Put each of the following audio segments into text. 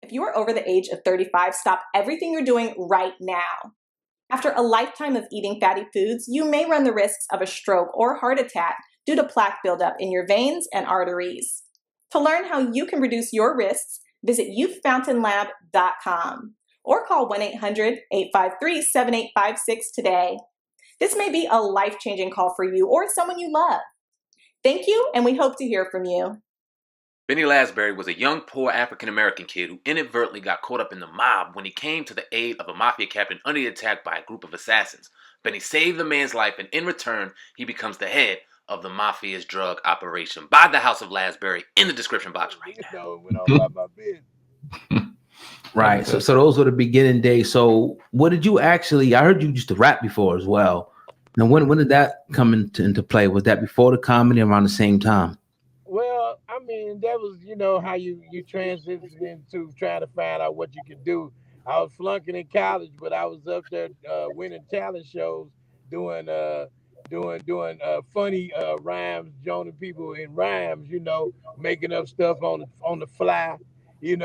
If you are over the age of 35, stop everything you're doing right now. After a lifetime of eating fatty foods, you may run the risks of a stroke or heart attack due to plaque buildup in your veins and arteries. To learn how you can reduce your risks, visit youthfountainlab.com or call 1-800-853-7856 today. This may be a life-changing call for you or someone you love. Thank you, and we hope to hear from you. Benny Lasbury was a young, poor African-American kid who inadvertently got caught up in the mob when he came to the aid of a mafia captain under the attack by a group of assassins. Benny saved the man's life, and in return, he becomes the head of the mafia's drug operation. Buy the House of Lasbury in the description box right now. Right. So those were the beginning days. So what did you actually, I heard you used to rap before as well. Now, when did that come into play? Was that before the comedy, around the same time? Well, I mean, that was, how you transition into trying to find out what you could do. I was flunking in college, but I was up there winning talent shows, doing funny rhymes, joining people in rhymes, making up stuff on the fly, and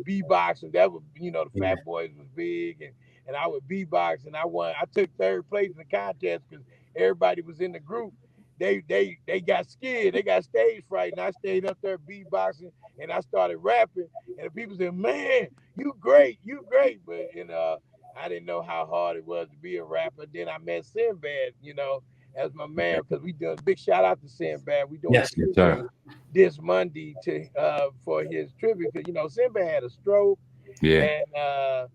beatboxing. That was, the Fat Boys was big, and I would beatbox, and I won. I took third place in the contest because everybody was in the group. They got scared. They got stage fright, and I stayed up there beatboxing, and I started rapping, and the people said, "Man, you great." But I didn't know how hard it was to be a rapper. Then I met Sinbad, as my man, because we done big shout out to Sinbad. We doing Yes, sir. this Monday for his tribute, because Sinbad had a stroke, and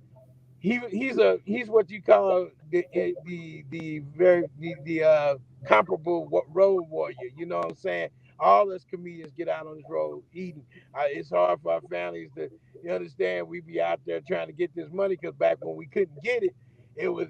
he's what you call the comparable road warrior. You know what I'm saying? All us comedians get out on this road eating. It's hard for our families to understand. We be out there trying to get this money because back when we couldn't get it, it was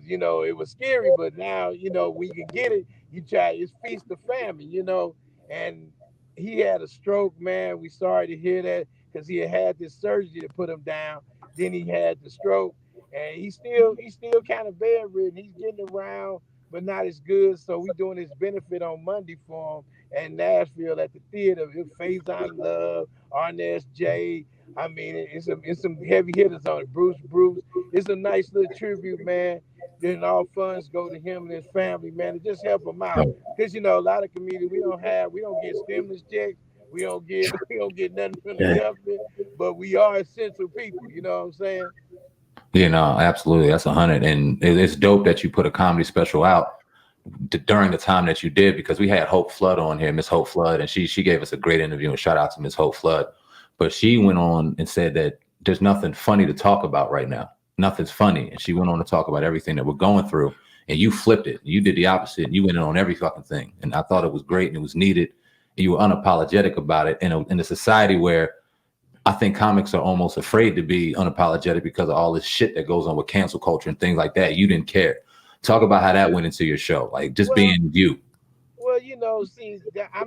scary. But now we can get it. It's feast of famine. And he had a stroke, man. We sorry to hear that because he had this surgery to put him down. Then he had the stroke. And he's still kind of bedridden. He's getting around, but not as good. So we're doing his benefit on Monday for him in Nashville at the theater. It's Faison Love, Arnez J. I mean, it's some heavy hitters on it. Bruce. It's a nice little tribute, man. Then all funds go to him and his family, man. To just help him out. Because a lot of comedians we don't get stimulus checks. We don't get nothing from the government, but we are essential people. You know what I'm saying? Absolutely. That's 100. And it's dope that you put a comedy special out during the time that you did, because we had Hope Flood on here, Miss Hope Flood, and she gave us a great interview, and shout out to Miss Hope Flood. But she went on and said that there's nothing funny to talk about right now. Nothing's funny. And she went on to talk about everything that we're going through. And you flipped it. You did the opposite. You went in on every fucking thing. And I thought it was great and it was needed. And you were unapologetic about it in a society where I think comics are almost afraid to be unapologetic because of all this shit that goes on with cancel culture and things like that. You didn't care. Talk about how that went into your show, like just being you. Well, see, I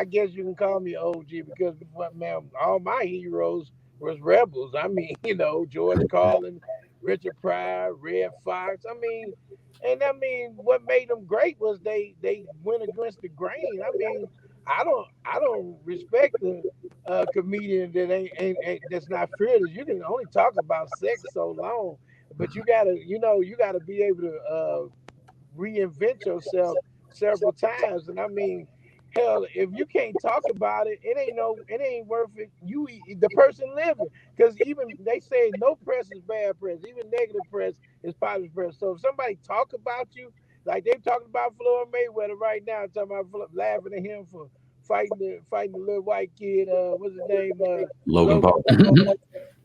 guess you can call me OG because, man, all my heroes was rebels. I mean, George Carlin, Richard Pryor, Red Fox. What made them great was they went against the grain. I don't respect a comedian that ain't that's not fearless. You can only talk about sex so long, but you gotta be able to reinvent yourself several times. And hell, if you can't talk about it, it ain't worth it. The person living, because even they say no press is bad press, even negative press is positive press. So if somebody talk about you, like they're talking about Floyd Mayweather right now, talking about laughing at him for fighting the little white kid, what's his name? Logan Paul.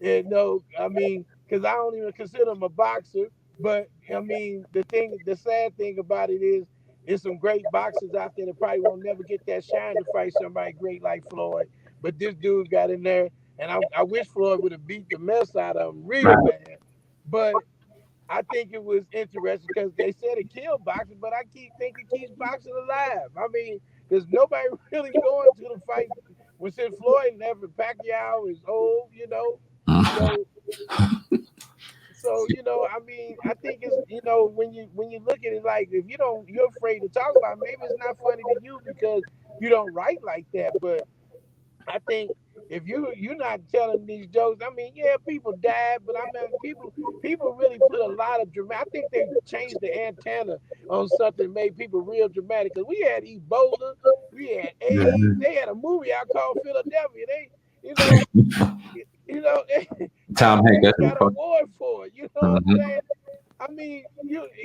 And because I don't even consider him a boxer. But the sad thing about it is, there's some great boxers out there that probably won't never get that shine to fight somebody great like Floyd. But this dude got in there, and I wish Floyd would have beat the mess out of him real bad. But I think it was interesting because they said it killed boxing, but I keep thinking it keeps boxing alive. Because nobody really going to the fight. Since Floyd never, Pacquiao is old, So I think it's when you look at it, like if you're afraid to talk about it, maybe it's not funny to you because you don't write like that. But I think if you're not telling these jokes, I mean, yeah, people died, but I mean, people really put a lot of dramatic. I think they changed the antenna on something, made people real dramatic. Cause we had Ebola, we had AIDS. Mhm. They had a movie out called Philadelphia. They, you know, that Tom Hanks, movie that's got an fun. award for it. You know what I'm Hmm. saying? I mean,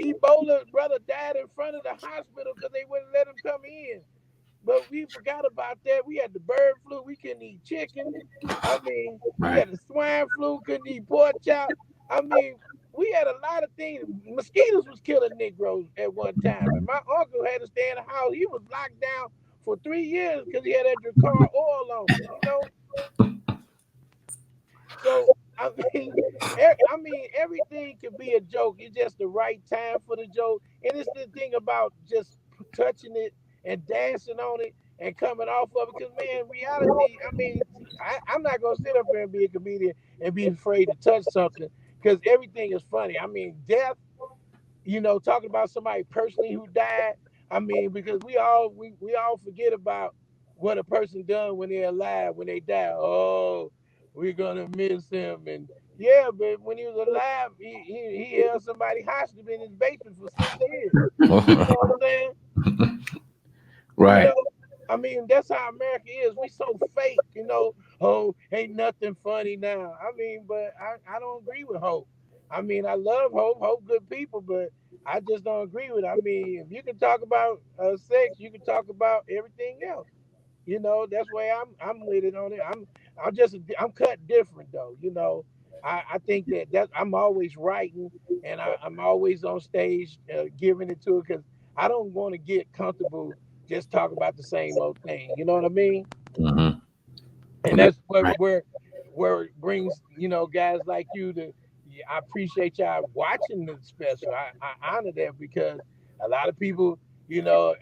Ebola brother died in front of the hospital because they wouldn't let him come in. But we forgot about that. We had the bird flu. We couldn't eat chicken. I mean, we Right. had the swine flu. Couldn't eat pork chop. I mean, we had a lot of things. Mosquitoes was killing Negroes at one time, and my uncle had to stay in the house. He was locked down for 3 years because he had that Dracar oil on him. So I mean, everything could be a joke. It's just the right time for the joke, and it's the thing about just touching it and dancing on it and coming off of it. Because man, reality. I mean, I'm not gonna sit up here and be a comedian and be afraid to touch something because everything is funny. I mean, death, talking about somebody personally who died. I mean, because we all forget about what a person done when they're alive, when they die. Oh, we're gonna miss him, and yeah, but when he was alive, he held somebody hostage in his basement for 6 years. You know what I'm saying? You Right. know, I mean, that's how America is. We so fake. Oh, ain't nothing funny now. I mean, but I don't agree with Hope. I mean, I love Hope. Hope good people, but I just don't agree with it. I mean, if you can talk about sex, you can talk about everything else. That's why I'm with it on it. I'm cut different though. I think that I'm always writing and I'm always on stage giving it to it because I don't want to get comfortable just talk about the same old thing. You know what I mean? Hmm. And that's where it brings guys like you to. Yeah, I appreciate y'all watching the special. I honor that because a lot of people, a lot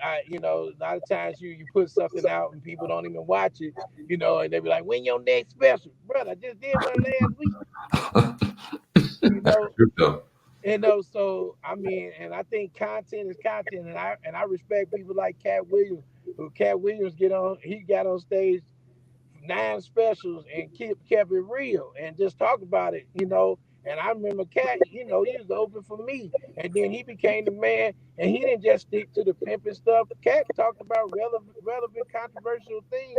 of times you put something out and people don't even watch it, and they be like, "When your next special, brother? I just did one last week." You That's know, true though. so I mean, and I think content is content, and I respect people like Cat Williams. Who Cat Williams he got on stage 9 specials and kept it real and just talk about it. And I remember Cat, he was open for me. And then he became the man and he didn't just stick to the pimping stuff. Cat talked about relevant, controversial things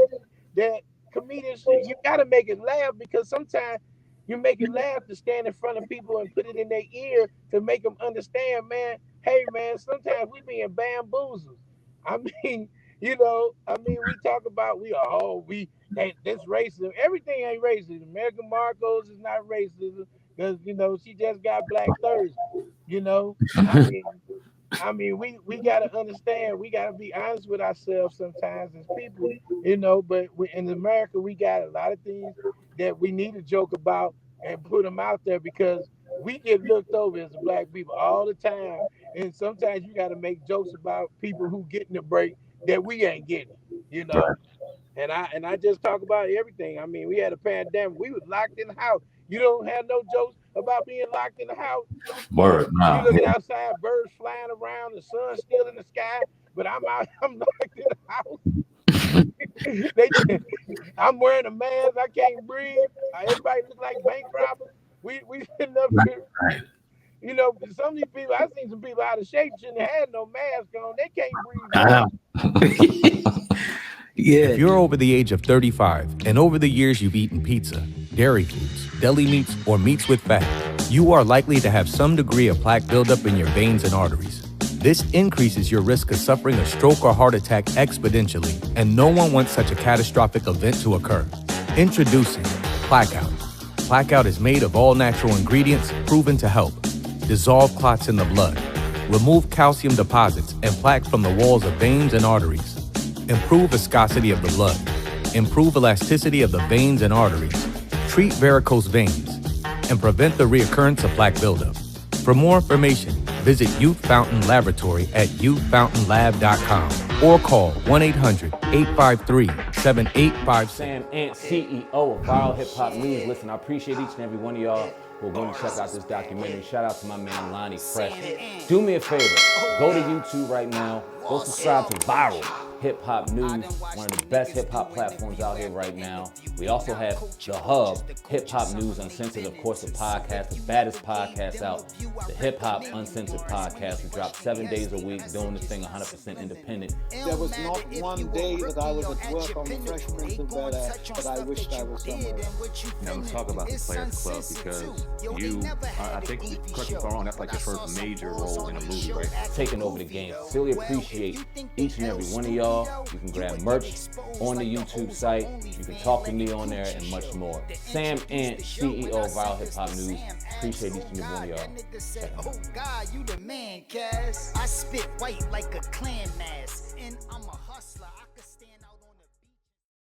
that comedians, you gotta make it laugh because sometimes you make it laugh to stand in front of people and put it in their ear to make them understand, man, hey man, sometimes we being bamboozled. I mean, we talk about this racism. Everything ain't racism. American Marcos is not racism because she just got Black Thursday. You know, I mean, we gotta understand. We gotta be honest with ourselves sometimes as people. But in America, we got a lot of things that we need to joke about and put them out there because we get looked over as Black people all the time. And sometimes you got to make jokes about people who getting a break that we ain't getting. You know. Right. And I just talk about everything. I mean, we had a pandemic. We was locked in the house. You don't have no jokes about being locked in the house. Word. You Nah. looking Yeah. outside, birds flying around, the sun's still in the sky, but I'm out. I'm locked in the house. I'm wearing a mask. I can't breathe. Everybody look like bank robbers. We sitting up Right, here. right. Some of these people, I seen some people out of shape shouldn't have had no mask on. They can't breathe I right. know. Yeah. If you're over the age of 35 and over the years you've eaten pizza, dairy foods, deli meats, or meats with fat, you are likely to have some degree of plaque buildup in your veins and arteries. This increases your risk of suffering a stroke or heart attack exponentially, and no one wants such a catastrophic event to occur. Introducing Blackout. Blackout is made of all natural ingredients proven to help dissolve clots in the blood, remove calcium deposits and plaque from the walls of veins and arteries, improve viscosity of the blood, improve elasticity of the veins and arteries, treat varicose veins, and prevent the reoccurrence of plaque buildup. For more information, visit Youth Fountain Laboratory at youthfountainlab.com or call 1-800-853-7857. Sam Ant, CEO of Viral Hip Hop News. Listen, I appreciate each and every one of y'all who are going to check out this documentary. Shout out to my man Lonnie Fresh. Do me a favor, go to YouTube right now, go subscribe to Viral. Hip Hop News, one of the best hip hop platforms out here right now. We also have The Hub, Hip Hop News Uncensored, of course, the podcast, the baddest podcast out, the Hip Hop Uncensored podcast. We drop 7 days a week, doing this thing 100% independent. There was not one day that I was at work on the Fresh Prince of Bel-Air that I wished I was somewhere else. Now let's talk about the Players Club, because you, I think, correct me if I'm wrong, that's like your first major role in a movie, right? Taking over the game. Sincerely appreciate each and every one of y'all. You can grab merch on the YouTube site. You can talk to me on there and much more. Sam Ant, CEO of Viral Hip Hop News. Appreciate each and every one of y'all. Oh God, you the man, Cass. I spit white like a clan mask, and I'm a hustler.